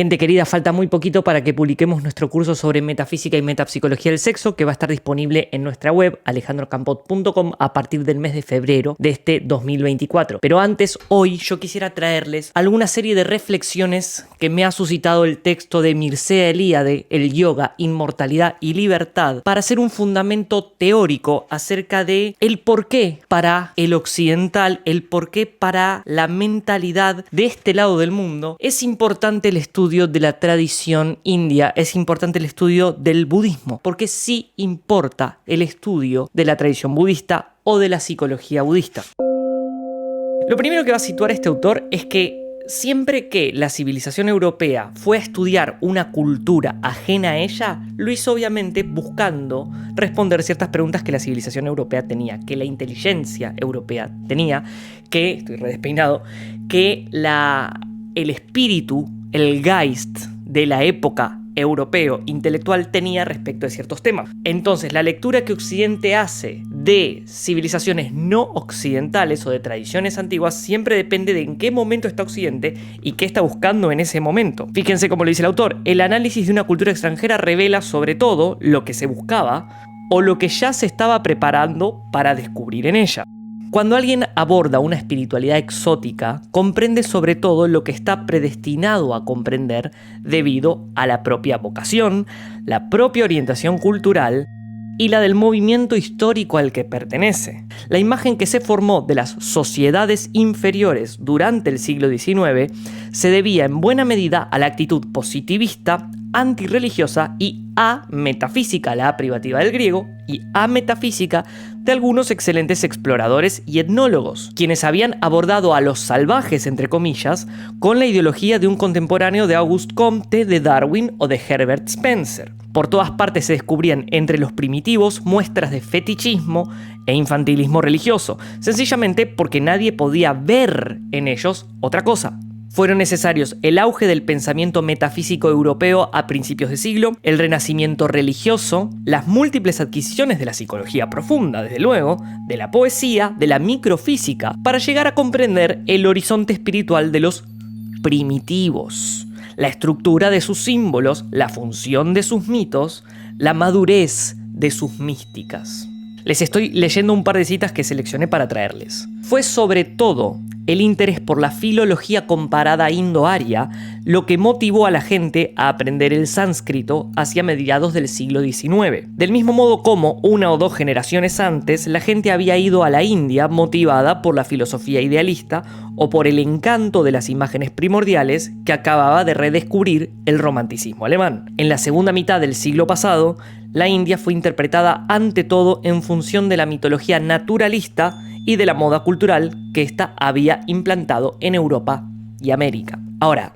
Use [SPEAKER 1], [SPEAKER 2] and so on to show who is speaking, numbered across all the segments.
[SPEAKER 1] Gente querida, falta muy poquito para que publiquemos nuestro curso sobre metafísica y metapsicología del sexo, que va a estar disponible en nuestra web alejandrocampot.com a partir del mes de febrero de este 2024. Pero antes, hoy yo quisiera traerles alguna serie de reflexiones que me ha suscitado el texto de Mircea Eliade, El yoga, inmortalidad y libertad, para hacer un fundamento teórico acerca de el porqué para el occidental, el porqué para la mentalidad de este lado del mundo es importante el estudio de la tradición india, es importante el estudio del budismo, porque sí importa el estudio de la tradición budista o de la psicología budista. Lo primero que va a situar este autor es que siempre que la civilización europea fue a estudiar una cultura ajena a ella, lo hizo obviamente buscando responder ciertas preguntas que la civilización europea tenía, que la inteligencia europea tenía, que, estoy redespeinado, que el espíritu, el Geist de la época europeo intelectual tenía respecto de ciertos temas. Entonces, la lectura que Occidente hace de civilizaciones no occidentales o de tradiciones antiguas siempre depende de en qué momento está Occidente y qué está buscando en ese momento. Fíjense cómo lo dice el autor: el análisis de una cultura extranjera revela sobre todo lo que se buscaba o lo que ya se estaba preparando para descubrir en ella. Cuando alguien aborda una espiritualidad exótica, comprende sobre todo lo que está predestinado a comprender debido a la propia vocación, la propia orientación cultural y la del movimiento histórico al que pertenece. La imagen que se formó de las sociedades inferiores durante el siglo XIX se debía en buena medida a la actitud positivista, antirreligiosa y ametafísica, la A privativa del griego, y ametafísica de algunos excelentes exploradores y etnólogos, quienes habían abordado a los salvajes, entre comillas, con la ideología de un contemporáneo de Auguste Comte, de Darwin o de Herbert Spencer. Por todas partes se descubrían entre los primitivos muestras de fetichismo e infantilismo religioso, sencillamente porque nadie podía ver en ellos otra cosa. Fueron necesarios el auge del pensamiento metafísico europeo a principios de siglo, el renacimiento religioso, las múltiples adquisiciones de la psicología profunda, desde luego, de la poesía, de la microfísica, para llegar a comprender el horizonte espiritual de los primitivos, la estructura de sus símbolos, la función de sus mitos, la madurez de sus místicas. Les estoy leyendo un par de citas que seleccioné para traerles. Fue sobre todo el interés por la filología comparada indo-aria lo que motivó a la gente a aprender el sánscrito hacia mediados del siglo XIX. Del mismo modo como una o dos generaciones antes, la gente había ido a la India motivada por la filosofía idealista o por el encanto de las imágenes primordiales que acababa de redescubrir el romanticismo alemán. En la segunda mitad del siglo pasado, la India fue interpretada ante todo en función de la mitología naturalista y de la moda cultural que ésta había implantado en Europa y América. Ahora,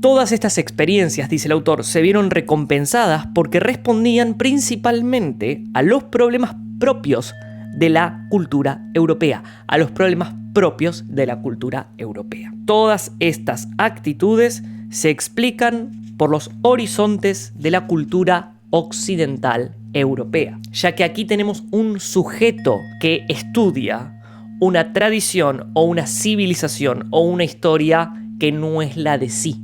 [SPEAKER 1] todas estas experiencias, dice el autor, se vieron recompensadas porque respondían principalmente a los problemas propios de la cultura europea, a los problemas propios de la cultura europea. Todas estas actitudes se explican por los horizontes de la cultura occidental europea, ya que aquí tenemos un sujeto que estudia una tradición o una civilización o una historia que no es la de sí,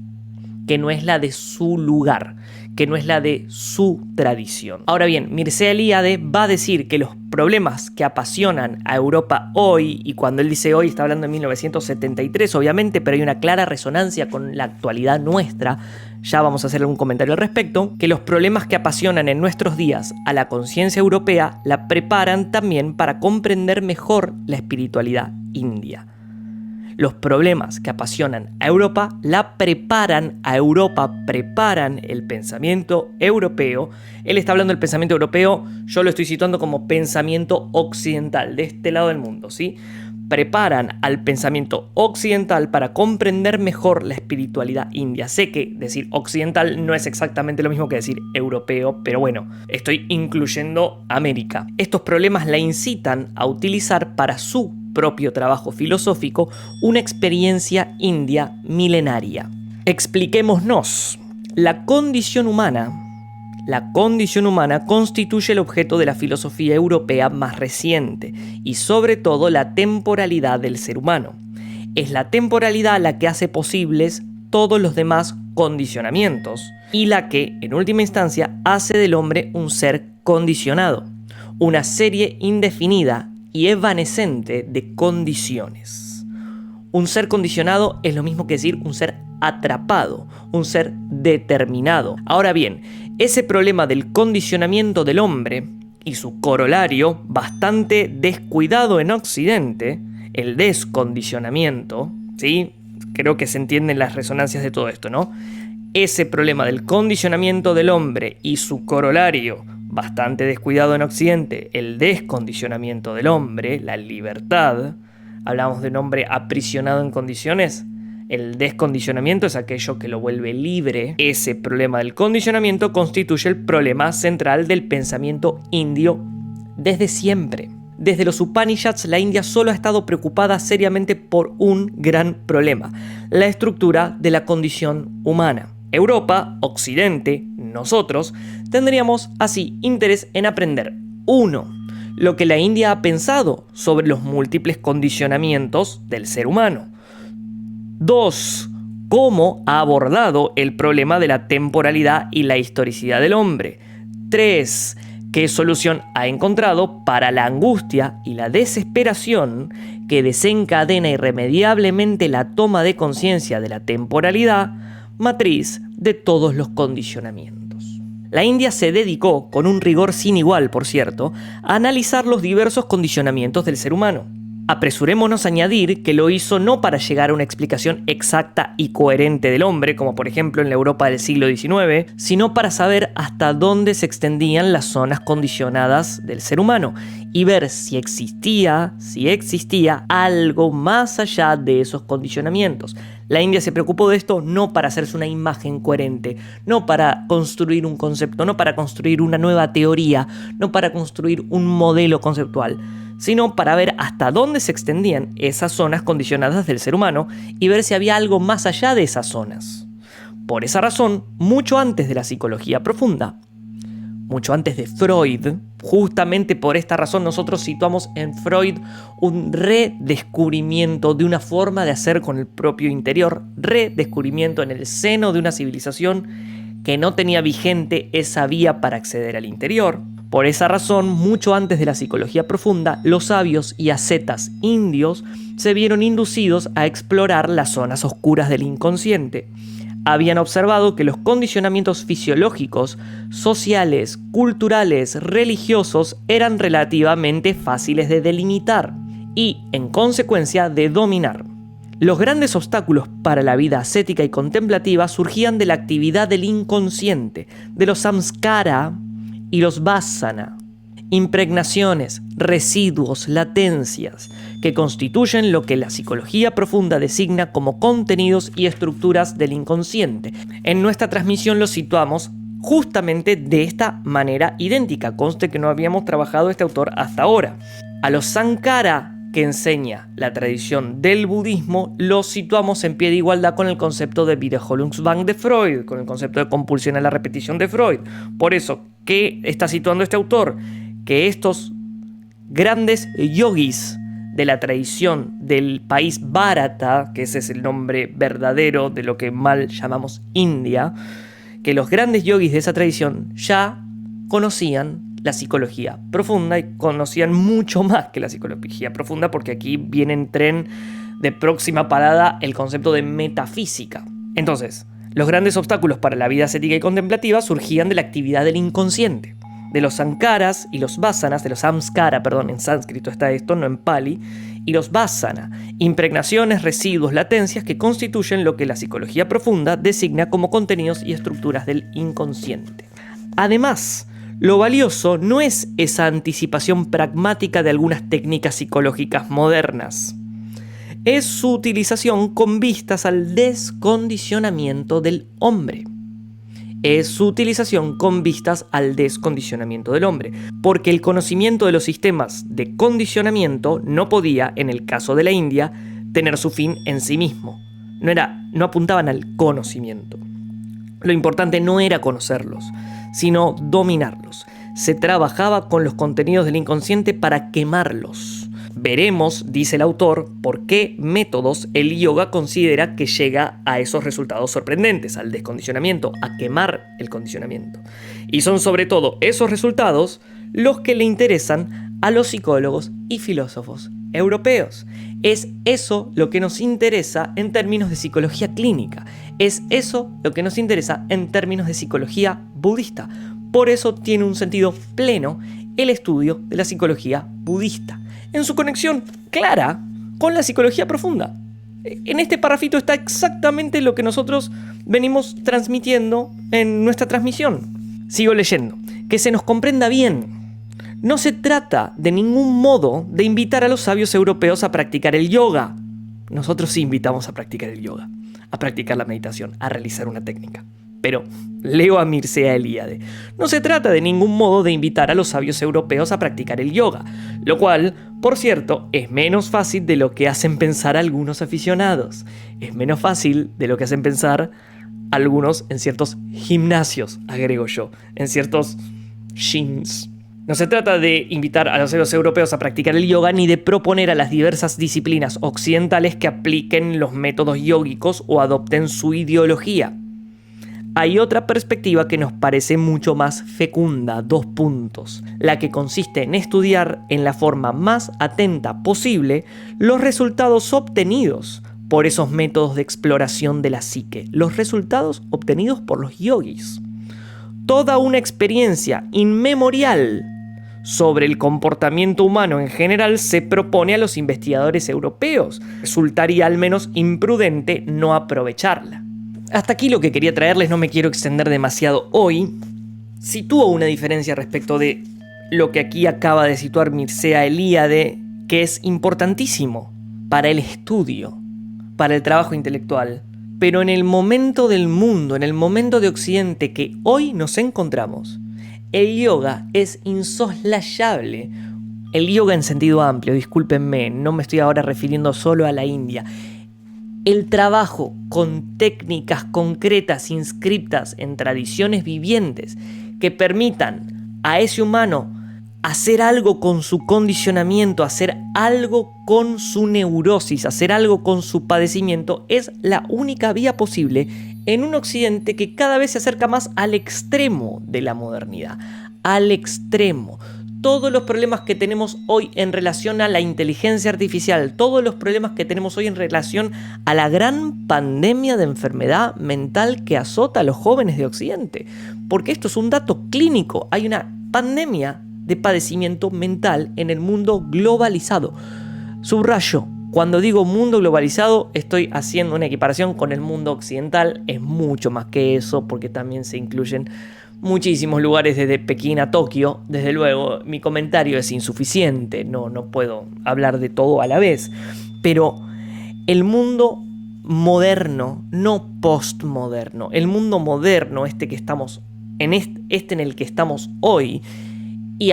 [SPEAKER 1] que no es la de su lugar, que no es la de su tradición. Ahora bien, Mircea Eliade va a decir que los problemas que apasionan a Europa hoy, y cuando él dice hoy está hablando de 1973 obviamente, pero hay una clara resonancia con la actualidad nuestra, ya vamos a hacer algún comentario al respecto, que los problemas que apasionan en nuestros días a la conciencia europea la preparan también para comprender mejor la espiritualidad india. Los problemas que apasionan a Europa la preparan a Europa, preparan el pensamiento europeo. Él está hablando del pensamiento europeo, yo lo estoy situando como pensamiento occidental, de este lado del mundo, ¿sí? Preparan al pensamiento occidental para comprender mejor la espiritualidad india. Sé que decir occidental no es exactamente lo mismo que decir europeo, pero bueno, estoy incluyendo América. Estos problemas la incitan a utilizar para su propio trabajo filosófico una experiencia india milenaria. Expliquémonos. La condición humana constituye el objeto de la filosofía europea más reciente y sobre todo la temporalidad del ser humano. Es la temporalidad la que hace posibles todos los demás condicionamientos y la que, en última instancia, hace del hombre un ser condicionado, una serie indefinida y evanescente de condiciones. Un ser condicionado es lo mismo que decir un ser atrapado, un ser determinado. Ahora bien, ese problema del condicionamiento del hombre y su corolario, bastante descuidado en Occidente, el descondicionamiento, ¿sí? Creo que se entienden las resonancias de todo esto, ¿no? Ese problema del condicionamiento del hombre y su corolario, bastante descuidado en Occidente, el descondicionamiento del hombre, la libertad. Hablamos de un hombre aprisionado en condiciones. El descondicionamiento es aquello que lo vuelve libre. Ese problema del condicionamiento constituye el problema central del pensamiento indio desde siempre. Desde los Upanishads, la India solo ha estado preocupada seriamente por un gran problema: la estructura de la condición humana. Europa, Occidente, nosotros, tendríamos así interés en aprender: 1. Lo que la India ha pensado sobre los múltiples condicionamientos del ser humano. 2. Cómo ha abordado el problema de la temporalidad y la historicidad del hombre. 3. ¿Qué solución ha encontrado para la angustia y la desesperación que desencadena irremediablemente la toma de conciencia de la temporalidad, matriz de todos los condicionamientos? La India se dedicó, con un rigor sin igual, por cierto, a analizar los diversos condicionamientos del ser humano. Apresurémonos a añadir que lo hizo no para llegar a una explicación exacta y coherente del hombre, como por ejemplo en la Europa del siglo XIX, sino para saber hasta dónde se extendían las zonas condicionadas del ser humano y ver si existía algo más allá de esos condicionamientos. La India se preocupó de esto no para hacerse una imagen coherente, no para construir un concepto, no para construir una nueva teoría, no para construir un modelo conceptual, sino para ver hasta dónde se extendían esas zonas condicionadas del ser humano y ver si había algo más allá de esas zonas. Por esa razón, mucho antes de la psicología profunda, mucho antes de Freud, justamente por esta razón nosotros situamos en Freud un redescubrimiento de una forma de hacer con el propio interior, redescubrimiento en el seno de una civilización que no tenía vigente esa vía para acceder al interior. Por esa razón, mucho antes de la psicología profunda, los sabios y ascetas indios se vieron inducidos a explorar las zonas oscuras del inconsciente. Habían observado que los condicionamientos fisiológicos, sociales, culturales, religiosos eran relativamente fáciles de delimitar y, en consecuencia, de dominar. Los grandes obstáculos para la vida ascética y contemplativa surgían de la actividad del inconsciente, de los samskara y los vasana, impregnaciones, residuos, latencias, que constituyen lo que la psicología profunda designa como contenidos y estructuras del inconsciente. En nuestra transmisión los situamos justamente de esta manera idéntica. Conste que no habíamos trabajado este autor hasta ahora. A los sankara que enseña la tradición del budismo los situamos en pie de igualdad con el concepto de Wiederholungszwang de Freud, con el concepto de compulsión a la repetición de Freud. Por eso, ¿qué está situando este autor? Que estos grandes yogis de la tradición del país Bharata, que ese es el nombre verdadero de lo que mal llamamos India, que los grandes yogis de esa tradición ya conocían la psicología profunda y conocían mucho más que la psicología profunda, porque aquí viene en tren de próxima parada el concepto de metafísica. Entonces, los grandes obstáculos para la vida ascética y contemplativa surgían de la actividad del inconsciente, de los sankaras y los vasanas, de los samskara, perdón, en sánscrito está esto, no en pali, y los vasana, impregnaciones, residuos, latencias que constituyen lo que la psicología profunda designa como contenidos y estructuras del inconsciente. Además, lo valioso no es esa anticipación pragmática de algunas técnicas psicológicas modernas, es su utilización con vistas al descondicionamiento del hombre. Es su utilización con vistas al descondicionamiento del hombre, porque el conocimiento de los sistemas de condicionamiento no podía, en el caso de la India, tener su fin en sí mismo. No apuntaban al conocimiento. Lo importante no era conocerlos, sino dominarlos. Se trabajaba con los contenidos del inconsciente para quemarlos, Veremos, dice el autor, por qué métodos el yoga considera que llega a esos resultados sorprendentes, al descondicionamiento, a quemar el condicionamiento. Y son sobre todo esos resultados los que le interesan a los psicólogos y filósofos europeos. Es eso lo que nos interesa en términos de psicología clínica. Es eso lo que nos interesa en términos de psicología budista. Por eso tiene un sentido pleno el estudio de la psicología budista, en su conexión clara con la psicología profunda. En este parrafito está exactamente lo que nosotros venimos transmitiendo en nuestra transmisión. Sigo leyendo. Que se nos comprenda bien. No se trata de ningún modo de invitar a los sabios europeos a practicar el yoga. Nosotros sí invitamos a practicar el yoga, a practicar la meditación, a realizar una técnica. Pero leo a Mircea Eliade. No se trata de ningún modo de invitar a los sabios europeos a practicar el yoga, lo cual, por cierto, es menos fácil de lo que hacen pensar algunos aficionados. Es menos fácil de lo que hacen pensar algunos en ciertos gimnasios, agrego yo, en ciertos gyms. No se trata de invitar a los sabios europeos a practicar el yoga ni de proponer a las diversas disciplinas occidentales que apliquen los métodos yógicos o adopten su ideología. Hay otra perspectiva que nos parece mucho más fecunda, 2 puntos, la que consiste en estudiar en la forma más atenta posible los resultados obtenidos por esos métodos de exploración de la psique, los resultados obtenidos por los yogis. Toda una experiencia inmemorial sobre el comportamiento humano en general se propone a los investigadores europeos. Resultaría al menos imprudente no aprovecharla. Hasta aquí lo que quería traerles, no me quiero extender demasiado hoy. Sitúo una diferencia respecto de lo que aquí acaba de situar Mircea Eliade, que es importantísimo para el estudio, para el trabajo intelectual. Pero en el momento del mundo, en el momento de Occidente que hoy nos encontramos, el yoga es insoslayable. El yoga en sentido amplio, discúlpenme, no me estoy ahora refiriendo solo a la India. El trabajo con técnicas concretas inscriptas en tradiciones vivientes que permitan a ese humano hacer algo con su condicionamiento, hacer algo con su neurosis, hacer algo con su padecimiento, es la única vía posible en un occidente que cada vez se acerca más al extremo de la modernidad, al extremo. Todos los problemas que tenemos hoy en relación a la inteligencia artificial, todos los problemas que tenemos hoy en relación a la gran pandemia de enfermedad mental que azota a los jóvenes de Occidente. Porque esto es un dato clínico, hay una pandemia de padecimiento mental en el mundo globalizado. Subrayo, cuando digo mundo globalizado, estoy haciendo una equiparación con el mundo occidental. Es mucho más que eso, porque también se incluyen muchísimos lugares desde Pekín a Tokio. Desde luego, mi comentario es insuficiente, no puedo hablar de todo a la vez. Pero el mundo moderno, no postmoderno, el mundo moderno, este que estamos en en el que estamos hoy, y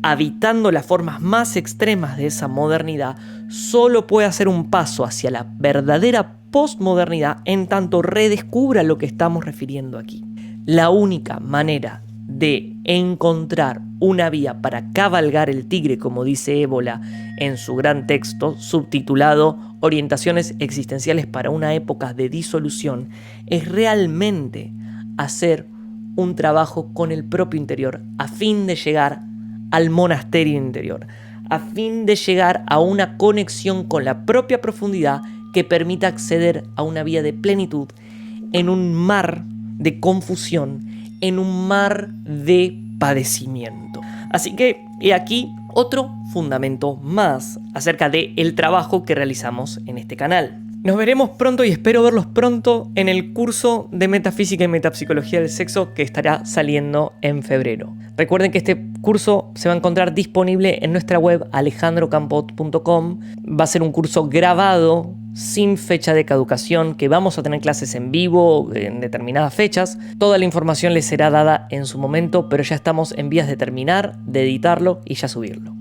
[SPEAKER 1] habitando las formas más extremas de esa modernidad, solo puede hacer un paso hacia la verdadera postmodernidad en tanto redescubra lo que estamos refiriendo aquí. La única manera de encontrar una vía para cabalgar el tigre, como dice Ébola en su gran texto subtitulado Orientaciones existenciales para una época de disolución, es realmente hacer un trabajo con el propio interior a fin de llegar al monasterio interior, a fin de llegar a una conexión con la propia profundidad que permita acceder a una vía de plenitud en un mar de confusión, en un mar de padecimiento. Así que he aquí otro fundamento más acerca del trabajo que realizamos en este canal. Nos veremos pronto y espero verlos pronto en el curso de Metafísica y Metapsicología del Sexo que estará saliendo en febrero. Recuerden que este curso se va a encontrar disponible en nuestra web alejandrocampot.com. Va a ser un curso grabado sin fecha de caducación, que vamos a tener clases en vivo en determinadas fechas. Toda la información les será dada en su momento, pero ya estamos en vías de terminar, de editarlo y ya subirlo.